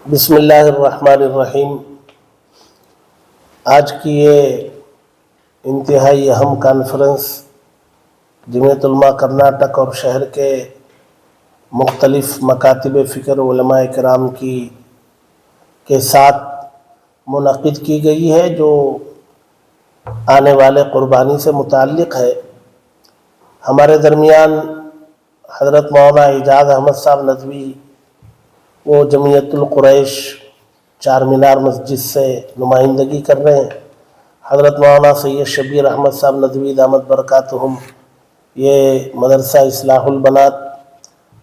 بسم اللہ الرحمن الرحیم۔ آج کی یہ انتہائی اہم کانفرنس جمعیت علماء کرناٹک اور شہر کے مختلف مکاتب فکر علماء کرام کے ساتھ منعقد کی گئی ہے، جو آنے والے قربانی سے متعلق ہے۔ ہمارے درمیان حضرت مولانا اعجاز احمد صاحب ندوی وہ جمعیت القریش چار مینار مسجد سے نمائندگی کر رہے ہیں۔ حضرت مولانا سید شبیر احمد صاحب ندوی دامت برکاتہم یہ مدرسہ اصلاح البنات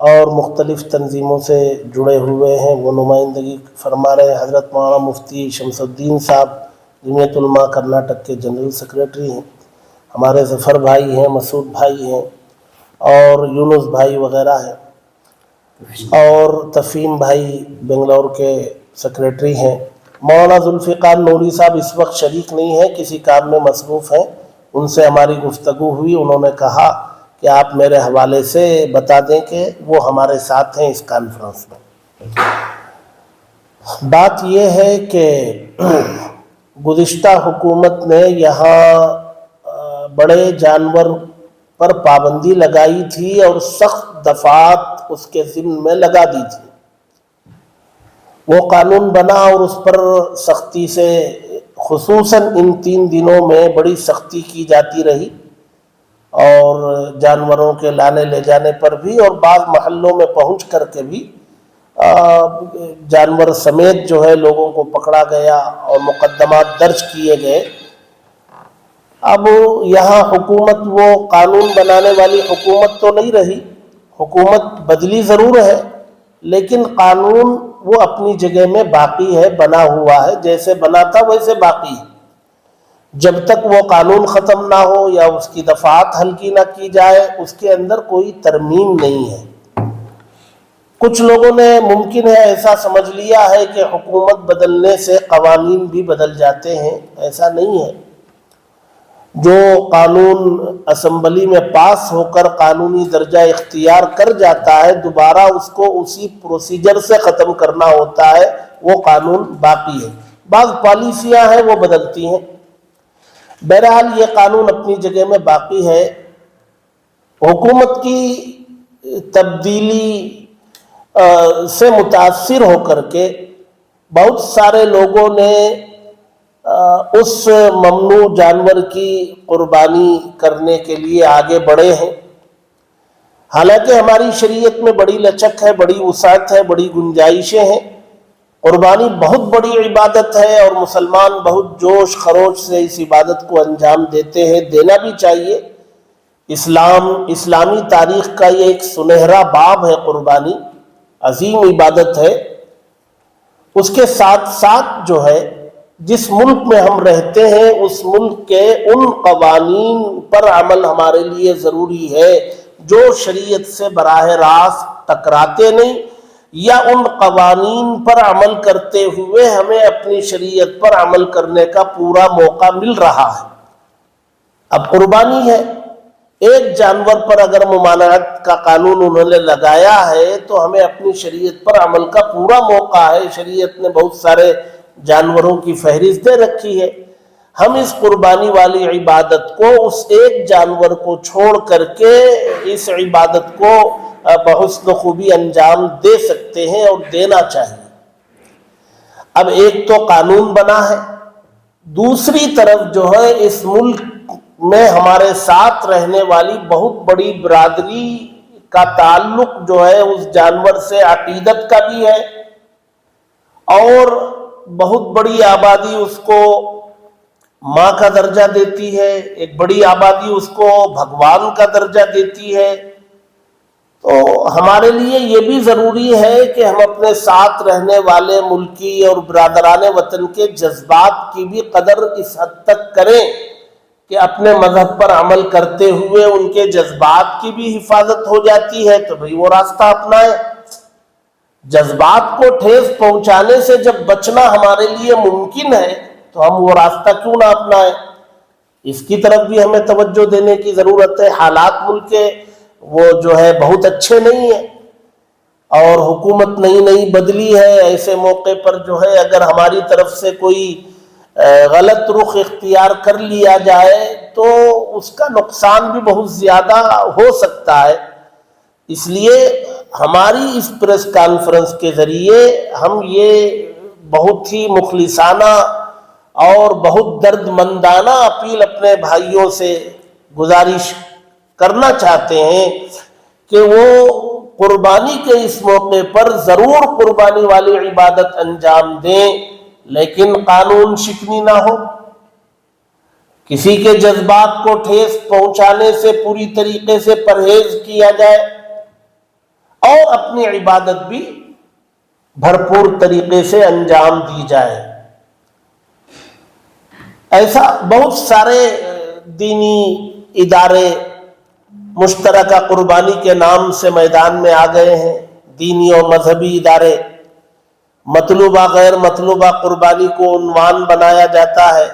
اور مختلف تنظیموں سے جڑے ہوئے ہیں، وہ نمائندگی فرما رہے ہیں۔ حضرت مولانا مفتی شمس الدین صاحب جمعیت علماء کرناٹک کے جنرل سیکریٹری ہیں، ہمارے ظفر بھائی ہیں، مسعود بھائی ہیں اور یونس بھائی وغیرہ ہیں، اور تفہیم بھائی بنگلور کے سیکریٹری ہیں۔ مولانا ذوالفقار نوری صاحب اس وقت شریک نہیں ہیں، کسی کام میں مصروف ہیں۔ ان سے ہماری گفتگو ہوئی، انہوں نے کہا کہ آپ میرے حوالے سے بتا دیں کہ وہ ہمارے ساتھ ہیں اس کانفرنس میں۔ بات یہ ہے کہ گزشتہ حکومت نے یہاں بڑے جانور پر پابندی لگائی تھی اور سخت دفعات اس کے ضمن میں لگا دی تھی۔ وہ قانون بنا اور اس پر سختی سے خصوصاً ان 3 دنوں میں بڑی سختی کی جاتی رہی، اور جانوروں کے لانے لے جانے پر بھی، اور بعض محلوں میں پہنچ کر کے بھی جانور سمیت جو ہے لوگوں کو پکڑا گیا اور مقدمات درج کیے گئے۔ اب یہاں حکومت وہ قانون بنانے والی حکومت تو نہیں رہی، حکومت بدلی ضرور ہے، لیکن قانون وہ اپنی جگہ میں باقی ہے، بنا ہوا ہے، جیسے بنا تھا ویسے باقی ہے۔ جب تک وہ قانون ختم نہ ہو یا اس کی دفعات ہلکی نہ کی جائے، اس کے اندر کوئی ترمیم نہیں ہے۔ کچھ لوگوں نے ممکن ہے ایسا سمجھ لیا ہے کہ حکومت بدلنے سے قوانین بھی بدل جاتے ہیں، ایسا نہیں ہے۔ جو قانون اسمبلی میں پاس ہو کر قانونی درجہ اختیار کر جاتا ہے، دوبارہ اس کو اسی پروسیجر سے ختم کرنا ہوتا ہے، وہ قانون باقی ہے۔ بعض پالیسیاں ہیں وہ بدلتی ہیں۔ بہرحال یہ قانون اپنی جگہ میں باقی ہے۔ حکومت کی تبدیلی سے متاثر ہو کر کے بہت سارے لوگوں نے اس ممنوع جانور کی قربانی کرنے کے لیے آگے بڑھے ہیں۔ حالانکہ ہماری شریعت میں بڑی لچک ہے، بڑی وسعت ہے، بڑی گنجائشیں ہیں۔ قربانی بہت بڑی عبادت ہے اور مسلمان بہت جوش خروش سے اس عبادت کو انجام دیتے ہیں، دینا بھی چاہیے۔ اسلامی تاریخ کا یہ ایک سنہرا باب ہے، قربانی عظیم عبادت ہے۔ اس کے ساتھ ساتھ جو ہے جس ملک میں ہم رہتے ہیں اس ملک کے ان قوانین پر عمل ہمارے لیے ضروری ہے جو شریعت سے براہ راست ٹکراتے نہیں، یا ان قوانین پر عمل کرتے ہوئے ہمیں اپنی شریعت پر عمل کرنے کا پورا موقع مل رہا ہے۔ اب قربانی ہے، ایک جانور پر اگر ممانعت کا قانون انہوں نے لگایا ہے تو ہمیں اپنی شریعت پر عمل کا پورا موقع ہے۔ شریعت نے بہت سارے جانوروں کی فہرست دے رکھی ہے۔ ہم اس قربانی والی عبادت کو اس ایک جانور کو چھوڑ کر کے اس عبادت کو بحسن خوبی انجام دے سکتے ہیں اور دینا چاہیے۔ اب ایک تو قانون بنا ہے، دوسری طرف جو ہے اس ملک میں ہمارے ساتھ رہنے والی بہت بڑی برادری کا تعلق جو ہے اس جانور سے عقیدت کا بھی ہے، اور بہت بڑی آبادی اس کو ماں کا درجہ دیتی ہے، ایک بڑی آبادی اس کو بھگوان کا درجہ دیتی ہے۔ تو ہمارے لیے یہ بھی ضروری ہے کہ ہم اپنے ساتھ رہنے والے ملکی اور برادران وطن کے جذبات کی بھی قدر اس حد تک کریں کہ اپنے مذہب پر عمل کرتے ہوئے ان کے جذبات کی بھی حفاظت ہو جاتی ہے، تو بھئی وہ راستہ اپنائیں۔ جذبات کو ٹھیس پہنچانے سے جب بچنا ہمارے لیے ممکن ہے تو ہم وہ راستہ کیوں نہ اپنائیں؟ اس کی طرف بھی ہمیں توجہ دینے کی ضرورت ہے۔ حالات ملک کے وہ جو ہے بہت اچھے نہیں ہیں، اور حکومت نئی نئی بدلی ہے، ایسے موقع پر جو ہے اگر ہماری طرف سے کوئی غلط رخ اختیار کر لیا جائے تو اس کا نقصان بھی بہت زیادہ ہو سکتا ہے. اس لیے ہماری اس پریس کانفرنس کے ذریعے ہم یہ بہت ہی مخلصانہ اور بہت درد مندانہ اپیل اپنے بھائیوں سے گزارش کرنا چاہتے ہیں کہ وہ قربانی کے اس موقع پر ضرور قربانی والی عبادت انجام دیں، لیکن قانون شکنی نہ ہو، کسی کے جذبات کو ٹھیس پہنچانے سے پوری طریقے سے پرہیز کیا جائے اور اپنی عبادت بھی بھرپور طریقے سے انجام دی جائے. ایسا بہت سارے دینی ادارے مشترکہ قربانی کے نام سے میدان میں آ گئے ہیں. دینی اور مذہبی ادارے مطلوبہ غیر مطلوبہ قربانی کو عنوان بنایا جاتا ہے،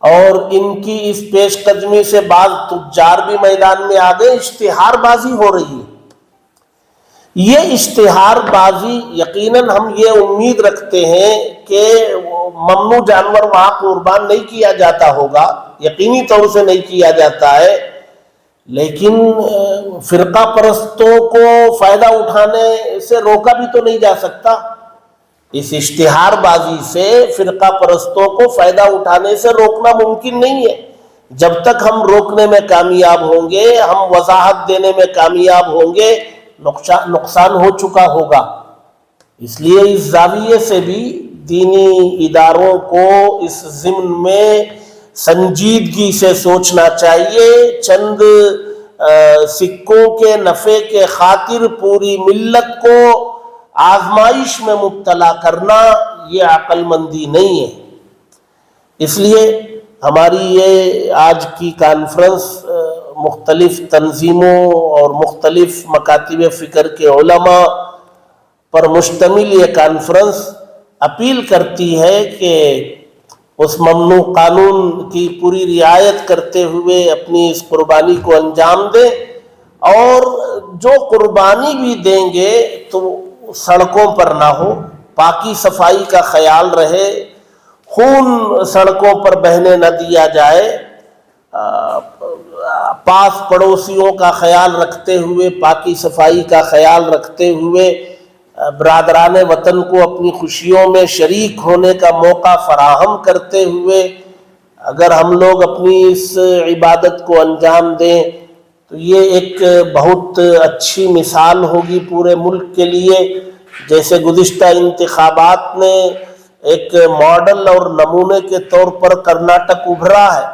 اور ان کی اس پیش قدمی سے بعض تجار بھی میدان میں آ گئے. اشتہار بازی ہو رہی ہے. یہ اشتہار بازی یقیناً ہم یہ امید رکھتے ہیں کہ ممنوع جانور وہاں قربان نہیں کیا جاتا ہوگا، یقینی طور سے نہیں کیا جاتا ہے، لیکن فرقہ پرستوں کو فائدہ اٹھانے سے روکا بھی تو نہیں جا سکتا. اس اشتہار بازی سے فرقہ پرستوں کو فائدہ اٹھانے سے روکنا ممکن نہیں ہے. جب تک ہم روکنے میں کامیاب ہوں گے، ہم وضاحت دینے میں کامیاب ہوں گے، نقصان ہو چکا ہوگا. اس لیے اس زاویے سے بھی دینی اداروں کو اس ضمن میں سنجیدگی سے سوچنا چاہیے. چند سکوں کے نفع کے خاطر پوری ملت کو آزمائش میں مبتلا کرنا یہ عقل مندی نہیں ہے. اس لیے ہماری یہ آج کی کانفرنس مختلف تنظیموں اور مختلف مکاتب فکر کے علماء پر مشتمل یہ کانفرنس اپیل کرتی ہے کہ اس ممنوع قانون کی پوری رعایت کرتے ہوئے اپنی اس قربانی کو انجام دیں، اور جو قربانی بھی دیں گے تو سڑکوں پر نہ ہو، پاکی صفائی کا خیال رہے، خون سڑکوں پر بہنے نہ دیا جائے، پاس پڑوسیوں کا خیال رکھتے ہوئے، پاکی صفائی کا خیال رکھتے ہوئے برادران وطن کو اپنی خوشیوں میں شریک ہونے کا موقع فراہم کرتے ہوئے اگر ہم لوگ اپنی اس عبادت کو انجام دیں تو یہ ایک بہت اچھی مثال ہوگی پورے ملک کے لیے. جیسے گزشتہ انتخابات نے ایک ماڈل اور نمونے کے طور پر کرناٹک ابھرا ہے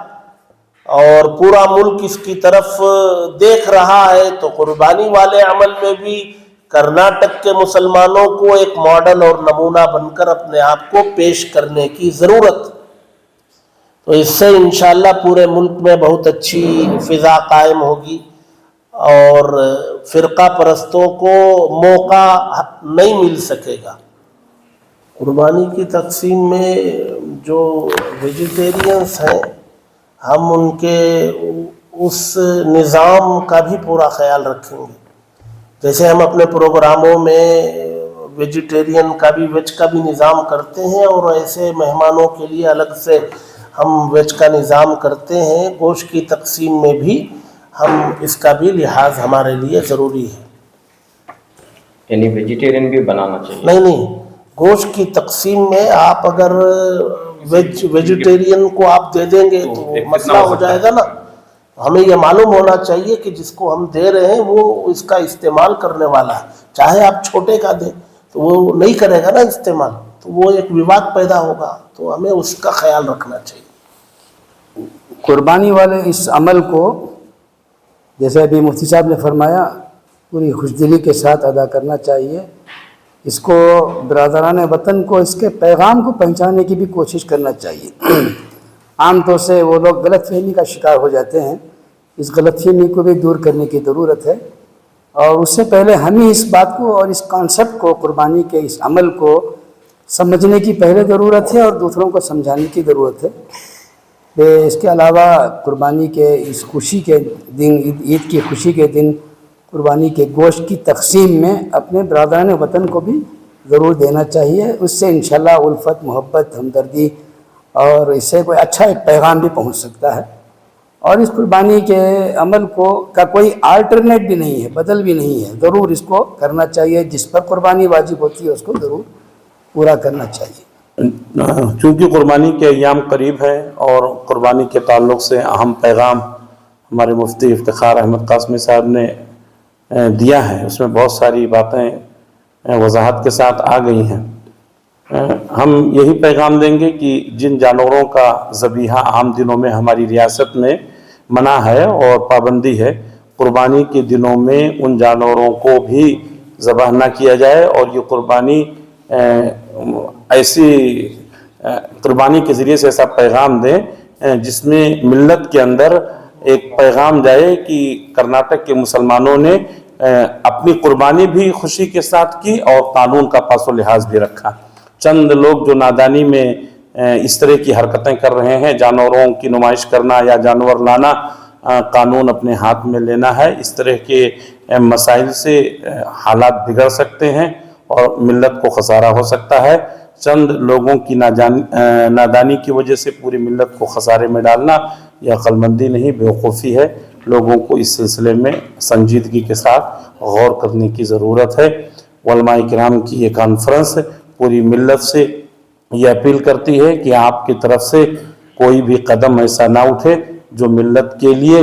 اور پورا ملک اس کی طرف دیکھ رہا ہے، تو قربانی والے عمل میں بھی کرناٹک کے مسلمانوں کو ایک ماڈل اور نمونہ بن کر اپنے آپ کو پیش کرنے کی ضرورت. تو اس سے انشاءاللہ پورے ملک میں بہت اچھی فضا قائم ہوگی اور فرقہ پرستوں کو موقع نہیں مل سکے گا. قربانی کی تقسیم میں جو ویجیٹیرینز ہیں ہم ان کے اس نظام کا بھی پورا خیال رکھیں گے. جیسے ہم اپنے پروگراموں میں ویجیٹیرین کا بھی ویج کا بھی نظام کرتے ہیں، اور ایسے مہمانوں کے لیے الگ سے ہم ویج کا نظام کرتے ہیں، گوشت کی تقسیم میں بھی ہم اس کا بھی لحاظ ہمارے لیے ضروری ہے. یعنی ویجیٹیرین بھی بنانا چاہیے؟ نہیں، گوشت کی تقسیم میں آپ اگر ویجیٹیرین کو آپ دے دیں گے تو مسئلہ ہو جائے گا نا. ہمیں یہ معلوم ہونا چاہیے کہ جس کو ہم دے رہے ہیں وہ اس کا استعمال کرنے والا ہے. چاہے آپ چھوٹے کا دیں تو وہ نہیں کرے گا نا استعمال، تو وہ ایک وواد پیدا ہوگا. تو ہمیں اس کا خیال رکھنا چاہیے. قربانی والے اس عمل کو جیسے ابھی مفتی صاحب نے فرمایا پوری خوشدلی کے ساتھ ادا کرنا چاہیے. اس کو برادران وطن کو اس کے پیغام کو پہنچانے کی بھی کوشش کرنا چاہیے. عام طور سے وہ لوگ غلط فہمی کا شکار ہو جاتے ہیں، اس غلط فہمی کو بھی دور کرنے کی ضرورت ہے. اور اس سے پہلے ہم ہی اس بات کو اور اس کانسیپٹ کو، قربانی کے اس عمل کو سمجھنے کی پہلے ضرورت ہے اور دوسروں کو سمجھانے کی ضرورت ہے. اس کے علاوہ قربانی کے اس خوشی کے دن، عید کی خوشی کے دن قربانی کے گوشت کی تقسیم میں اپنے برادران وطن کو بھی ضرور دینا چاہیے. اس سے انشاءاللہ الفت، محبت، ہمدردی اور اس سے کوئی اچھا ایک پیغام بھی پہنچ سکتا ہے. اور اس قربانی کے عمل کا کوئی آلٹرنیٹ بھی نہیں ہے، بدل بھی نہیں ہے. ضرور اس کو کرنا چاہیے. جس پر قربانی واجب ہوتی ہے اس کو ضرور پورا کرنا چاہیے. چونکہ قربانی کے ایام قریب ہے اور قربانی کے تعلق سے اہم پیغام ہمارے مفتی افتخار احمد قاسمی صاحب نے دیا ہے، اس میں بہت ساری باتیں وضاحت کے ساتھ آ گئی ہیں. ہم یہی پیغام دیں گے کہ جن جانوروں کا ذبیحہ عام دنوں میں ہماری ریاست میں منع ہے اور پابندی ہے، قربانی کے دنوں میں ان جانوروں کو بھی ذبح نہ کیا جائے. اور یہ قربانی ایسی قربانی کے ذریعے سے ایسا پیغام دیں جس میں ملت کے اندر ایک پیغام جائے کہ کرناٹک کے مسلمانوں نے اپنی قربانی بھی خوشی کے ساتھ کی اور قانون کا پاس و لحاظ بھی رکھا. چند لوگ جو نادانی میں اس طرح کی حرکتیں کر رہے ہیں، جانوروں کی نمائش کرنا یا جانور لانا، قانون اپنے ہاتھ میں لینا ہے، اس طرح کے مسائل سے حالات بگڑ سکتے ہیں اور ملت کو خسارہ ہو سکتا ہے. چند لوگوں کی نادانی کی وجہ سے پوری ملت کو خسارے میں ڈالنا یہ عقل مندی نہیں، بیوقوفی ہے. لوگوں کو اس سلسلے میں سنجیدگی کے ساتھ غور کرنے کی ضرورت ہے. علماء کرام کی یہ کانفرنس پوری ملت سے یہ اپیل کرتی ہے کہ آپ کی طرف سے کوئی بھی قدم ایسا نہ اٹھے جو ملت کے لیے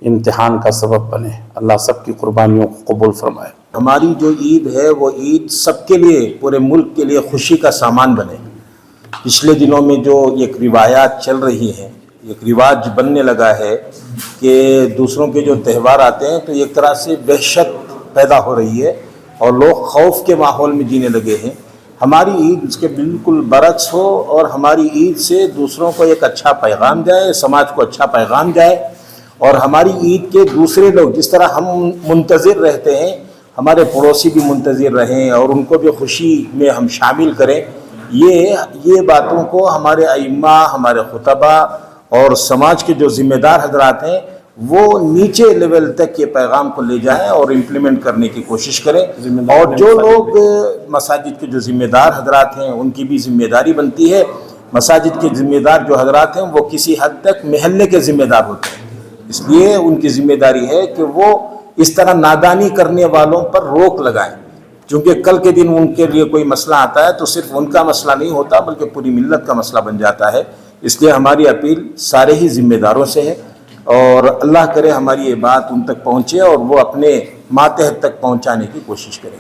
امتحان کا سبب بنے. اللہ سب کی قربانیوں کو قبول فرمائے. ہماری جو عید ہے وہ عید سب کے لیے، پورے ملک کے لیے خوشی کا سامان بنے. پچھلے دنوں میں جو ایک روایات چل رہی ہیں، ایک رواج بننے لگا ہے کہ دوسروں کے جو تہوار آتے ہیں تو ایک طرح سے وحشت پیدا ہو رہی ہے اور لوگ خوف کے ماحول میں جینے لگے ہیں. ہماری عید اس کے بالکل برعکس ہو اور ہماری عید سے دوسروں کو ایک اچھا پیغام جائے، سماج کو اچھا پیغام جائے. اور ہماری عید کے دوسرے لوگ جس طرح ہم منتظر رہتے ہیں، ہمارے پڑوسی بھی منتظر رہیں اور ان کو بھی خوشی میں ہم شامل کریں. یہ باتوں کو ہمارے ائمہ، ہمارے خطبہ اور سماج کے جو ذمہ دار حضرات ہیں وہ نیچے لیول تک یہ پیغام کو لے جائیں اور امپلیمنٹ کرنے کی کوشش کریں. اور جو لوگ مساجد کے جو ذمہ دار حضرات ہیں ان کی بھی ذمہ داری بنتی ہے. مساجد کے ذمہ دار جو حضرات ہیں وہ کسی حد تک محلے کے ذمہ دار ہوتے ہیں، اس لیے ان کی ذمہ داری ہے کہ وہ اس طرح نادانی کرنے والوں پر روک لگائیں. چونکہ کل کے دن ان کے لیے کوئی مسئلہ آتا ہے تو صرف ان کا مسئلہ نہیں ہوتا بلکہ پوری ملت کا مسئلہ بن جاتا ہے. اس لیے ہماری اپیل سارے ہی ذمہ داروں سے ہے اور اللہ کرے ہماری یہ بات ان تک پہنچے اور وہ اپنے ماتحت تک پہنچانے کی کوشش کریں.